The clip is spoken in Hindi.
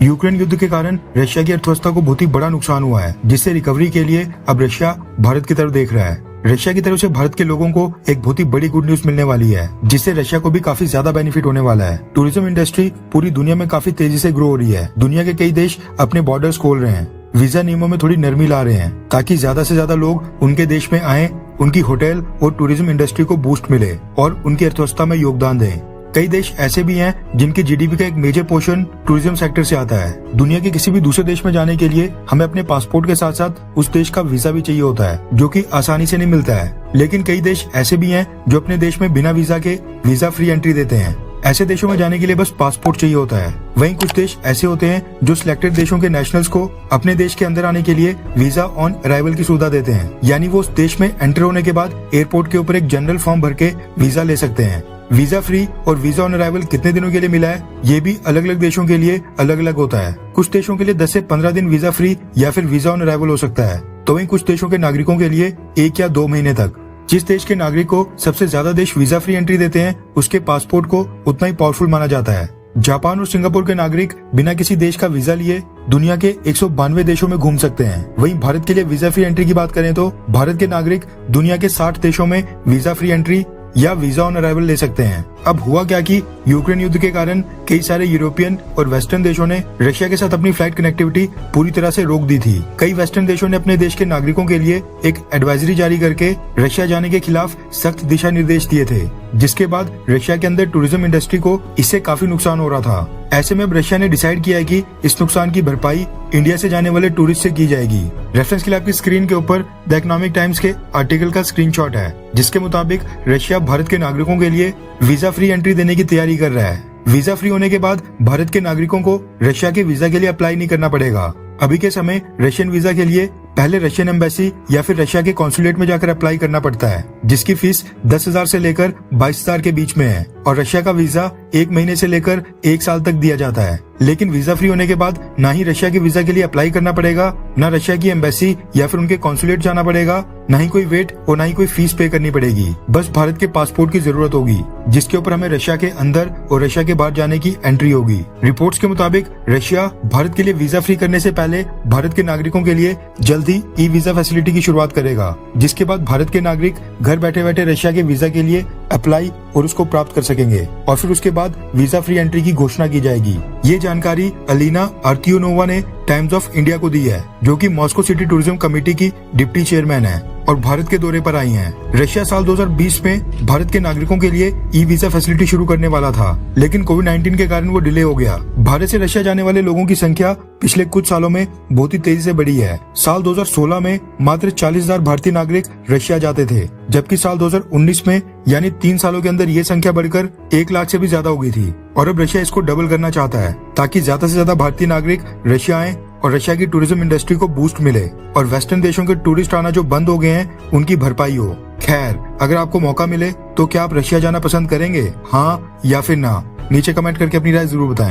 यूक्रेन युद्ध के कारण रशिया की अर्थव्यवस्था को बहुत ही बड़ा नुकसान हुआ है, जिससे रिकवरी के लिए अब रशिया भारत की तरफ देख रहा है। रशिया की तरफ से भारत के लोगों को एक बहुत ही बड़ी गुड न्यूज मिलने वाली है, जिससे रशिया को भी काफी ज्यादा बेनिफिट होने वाला है। टूरिज्म इंडस्ट्री पूरी दुनिया में काफी तेजी से ग्रो हो रही है। दुनिया के कई देश अपने बॉर्डर्स खोल रहे हैं, वीजा नियमों में थोड़ी नरमी ला रहे हैं, ताकि ज्यादा से ज्यादा लोग उनके देश में आए, उनकी होटल और टूरिज्म इंडस्ट्री को बूस्ट मिले और उनकी अर्थव्यवस्था में योगदान दें। कई देश ऐसे भी हैं जिनकी जीडीपी का एक मेजर पोर्शन टूरिज्म सेक्टर से आता है। दुनिया के किसी भी दूसरे देश में जाने के लिए हमें अपने पासपोर्ट के साथ साथ उस देश का वीजा भी चाहिए होता है, जो कि आसानी से नहीं मिलता है। लेकिन कई देश ऐसे भी हैं जो अपने देश में बिना वीजा के वीजा फ्री एंट्री देते हैं। ऐसे देशों में जाने के लिए बस पासपोर्ट चाहिए होता है। वहीं कुछ देश ऐसे होते हैं जो सिलेक्टेड देशों के नेशनल्स को अपने देश के अंदर आने के लिए वीजा ऑन अराइवल की सुविधा देते हैं, यानी वो उस देश में एंटर होने के बाद एयरपोर्ट के ऊपर एक जनरल फॉर्म भर के वीजा ले सकते हैं। वीजा फ्री और वीजा ऑन अराइवल कितने दिनों के लिए मिला है, ये भी अलग अलग देशों के लिए अलग अलग होता है। कुछ देशों के लिए 10 से 15 दिन वीजा फ्री या फिर वीजा ऑन अराइवल हो सकता है, तो वहीं कुछ देशों के नागरिकों के लिए 1 या 2 महीने तक। जिस देश के नागरिक को सबसे ज्यादा देश वीजा फ्री एंट्री देते हैं, उसके पासपोर्ट को उतना ही पावरफुल माना जाता है। जापान और सिंगापुर के नागरिक बिना किसी देश का वीजा लिए दुनिया के 192 देशों में घूम सकते हैं। वहीं भारत के लिए वीजा फ्री एंट्री की बात करें तो भारत के नागरिक दुनिया के 60 देशों में वीजा फ्री एंट्री या वीजा ऑन अराइवल ले सकते हैं। अब हुआ क्या कि यूक्रेन युद्ध के कारण कई सारे यूरोपियन और वेस्टर्न देशों ने रशिया के साथ अपनी फ्लाइट कनेक्टिविटी पूरी तरह से रोक दी थी। कई वेस्टर्न देशों ने अपने देश के नागरिकों के लिए एक एडवाइजरी जारी करके रशिया जाने के खिलाफ सख्त दिशा निर्देश दिए थे, जिसके बाद रशिया के अंदर टूरिज्म इंडस्ट्री को इससे काफी नुकसान हो रहा था। ऐसे में अब रशिया ने डिसाइड किया है कि इस नुकसान की भरपाई इंडिया से जाने वाले टूरिस्ट से की जाएगी। रेफरेंस के लिए आपकी स्क्रीन के ऊपर द इकोनॉमिक टाइम्स के आर्टिकल का स्क्रीनशॉट है, जिसके मुताबिक रशिया भारत के नागरिकों के लिए वीजा फ्री एंट्री देने की तैयारी कर रहा है। वीजा फ्री होने के बाद भारत के नागरिकों को रशिया के वीजा के लिए अप्लाई नहीं करना पड़ेगा। अभी के समय रशियन वीजा के लिए पहले रशियन एम्बेसी या फिर रशिया के कॉन्सुलेट में जाकर अप्लाई करना पड़ता है, जिसकी फीस 10,000 से लेकर 22,000 के बीच में है, और रशिया का वीजा 1 महीने से लेकर 1 साल तक दिया जाता है। लेकिन वीजा फ्री होने के बाद ना ही रशिया के वीजा के लिए अप्लाई करना पड़ेगा, ना रशिया की एम्बेसी या फिर उनके कॉन्सुलेट जाना पड़ेगा, ना ही कोई वेट और ना ही कोई फीस पे करनी पड़ेगी। बस भारत के पासपोर्ट की जरूरत होगी, जिसके ऊपर हमें रशिया के अंदर और रशिया के बाहर जाने की एंट्री होगी। रिपोर्ट्स के मुताबिक रशिया भारत के लिए वीजा फ्री करने से पहले भारत के नागरिकों के लिए जल्द ही ई वीजा फैसिलिटी की शुरुआत करेगा, जिसके बाद भारत के नागरिक घर बैठे बैठे रशिया के वीजा के लिए अप्लाई और उसको प्राप्त कर सकेंगे, और फिर उसके बाद वीजा फ्री एंट्री की घोषणा की जाएगी। ये जानकारी अलीना आर्तियोनोवा ने टाइम्स ऑफ इंडिया को दी है, जो कि मॉस्को सिटी टूरिज्म कमेटी की डिप्टी चेयरमैन है और भारत के दौरे पर आई हैं। रशिया साल 2020 में भारत के नागरिकों के लिए ई वीजा फैसिलिटी शुरू करने वाला था, लेकिन कोविड-19 के कारण वो डिले हो गया। भारत से रशिया जाने वाले लोगों की संख्या पिछले कुछ सालों में बहुत ही तेजी से बढ़ी है। साल 2016 में मात्र 40,000 भारतीय नागरिक रशिया जाते थे, जबकि साल 2019 में यानी 3 सालों के अंदर ये संख्या बढ़कर 1 लाख से भी ज्यादा हो गई थी। और अब रशिया इसको डबल करना चाहता है, ताकि ज्यादा से ज्यादा भारतीय नागरिक रशिया आए और रशिया की टूरिज्म इंडस्ट्री को बूस्ट मिले और वेस्टर्न देशों के टूरिस्ट आना जो बंद हो गए हैं उनकी भरपाई हो। खैर, अगर आपको मौका मिले तो क्या आप रशिया जाना पसंद करेंगे, हाँ या फिर ना? नीचे कमेंट करके अपनी राय जरूर बताएं।